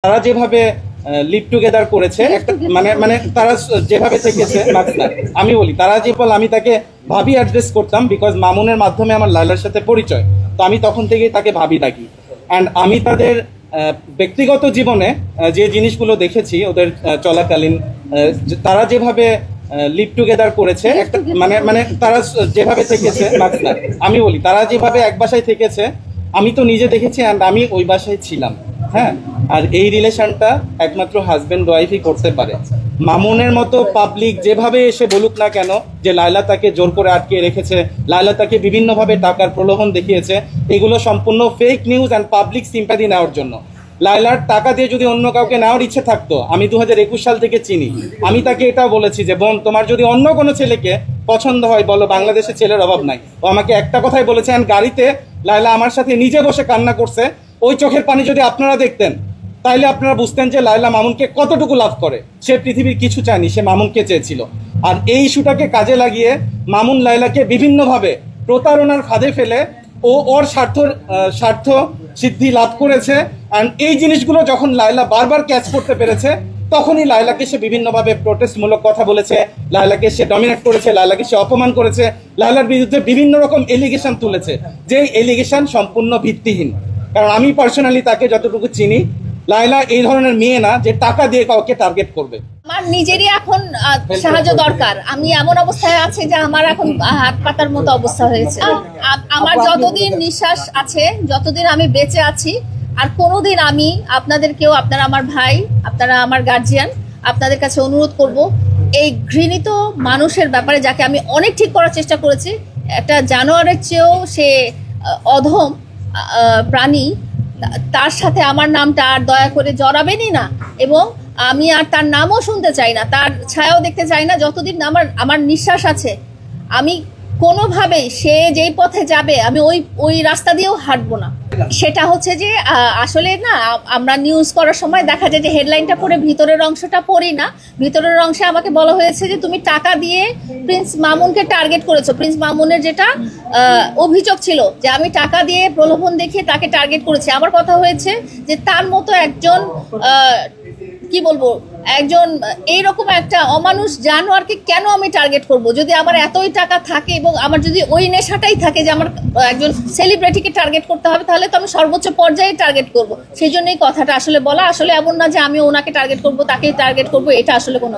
তারা যেভাবে live together করেছে একটা মানে তারা যেভাবে থেকেছে আমি বলি তারা যে বল আমি তাকে ভাবি অ্যাড্রেস করতাম বিকজ মামুনের মাধ্যমে আমার লায়লার সাথে পরিচয়, তো আমি তখন থেকেই তাকে ভাবি ডাকি। অ্যান্ড আমি তাদের ব্যক্তিগত জীবনে যে জিনিসগুলো দেখেছি ওদের চলাকালীন, তারা যেভাবে লিভ টুগেদার করেছে একটা মানে তারা যেভাবে থেকেছে আমি বলি তারা যেভাবে এক বাসায় থেকেছে আমি তো নিজে দেখেছি অ্যান্ড আমি ওই বাসায় ছিলাম। হ্যাঁ, আর এই রিলেশনটা একমাত্র হাজব্যান্ড ওয়াইফই করতে পারে। মামুনের মতো পাবলিক যেভাবে এসে বলুক না কেন যে লায়লা তাকে জোর করে আটকে রেখেছে, লায়লা তাকে বিভিন্নভাবে টাকার প্রলোভন দেখিয়েছে, এগুলো সম্পূর্ণ fake news and public sympathy নেওয়ার জন্য। লায়লার টাকা দিয়ে যদি অন্য কাউকে নেওয়ার ইচ্ছে থাকতো, আমি 2021 সাল থেকে চিনি, আমি তাকে এটাও বলেছি যে বোন তোমার যদি অন্য কোনো ছেলেকে পছন্দ হয় বলো, বাংলাদেশে ছেলের অভাব নাই। ও আমাকে একটা কথাই বলেছে, অ্যান্ড গাড়িতে লায়লা আমার সাথে নিজে বসে কান্না করছে। ওই চোখের পানি যদি আপনারা দেখতেন তাইলে আপনারা বুঝতেন যে লায়লা মামুনকে কতটুকু লাভ করে। সে পৃথিবীর কিছু চায়নি, সে মামুনকে চেয়েছিল। আর এই ইস্যুটাকে কাজে লাগিয়ে মামুন লায়লাকে বিভিন্নভাবে প্রতারণার ফাঁদে ফেলে ও ওর স্বার্থ সিদ্ধি লাভ করেছে। অ্যান্ড এই জিনিসগুলো যখন লায়লা বারবার ক্যাচ করতে পেরেছে তখনই লায়লাকে সে বিভিন্নভাবে প্রোটেস্টমূলক কথা বলেছে, লায়লাকে সে ডমিনেট করেছে, লায়লাকে সে অপমান করেছে, লায়লার বিরুদ্ধে বিভিন্ন রকম এলিগেশন তুলেছে, যে এলিগেশন সম্পূর্ণ ভিত্তিহীন। কারণ আমি পার্সোনালি তাকে যতটুকু চিনি, লায়লা এই ধরনের মেয়ে না যে টাকা দিয়ে কাউকে টার্গেট করবে। আমার নিজেরই এখন সাহায্য দরকার। আমি এমন অবস্থায় আছি যে আমার এখন হাত পাতার মতো অবস্থা হয়েছে। আমার যতদিন নিঃশ্বাস আছে, যতদিন আমি বেঁচে আছি, আর কোনোদিন আমি আপনাদেরকেও, আপনারা আমার ভাই, আপনারা আমার গার্জিয়ান, আপনাদের কাছে অনুরোধ করব এই ঘৃণিত মানুষের ব্যাপারে, যাকে আমি অনেক ঠিক করার চেষ্টা করেছি, একটা জানোয়ারের চেয়েও সে অধম প্রাণী, তার সাথে আমার নামটা আর দয়া করে জড়াবেনই না। এবং আমি আর তার নামও শুনতে চাই না, তার ছায়াও দেখতে চাই না। যতদিন আমার নিঃশ্বাস আছে, আমি কোনোভাবেই সে যেই পথে যাবে আমি ওই রাস্তা দিয়েও হাঁটবো না। সেটা হচ্ছে যে আসলে না, আমরা নিউজ করার সময় দেখা যায় যে হেডলাইনটা পড়ে ভিতরের অংশটা পড়ি না। ভিতরের অংশে আমাকে বলা হয়েছে যে তুমি টাকা দিয়ে প্রিন্স মামুনকে টার্গেট করেছো। প্রিন্স মামুনের যেটা অভিযোগ ছিল যে আমি টাকা দিয়ে প্রলোভন দেখিয়ে তাকে টার্গেট করেছি। আমার কথা হয়েছে যে তার মতো একজন কি বলবো, একজন এইরকম একটা অমানুষ জানোয়ারকে কেন আমি টার্গেট করব? যদি আমার এতই টাকা থাকে এবং আমার যদি ওই নেশাটাই থাকে যে আমার একজন সেলিব্রিটিকে টার্গেট করতে হবে, তাহলে তো আমি সর্বোচ্চ পর্যায়ে টার্গেট করব। সেই জন্যই কথাটা আসলে বলা। আসলে এমন না যে আমি ওনাকে টার্গেট করব, তাকেই টার্গেট করব, এটা আসলে কোনো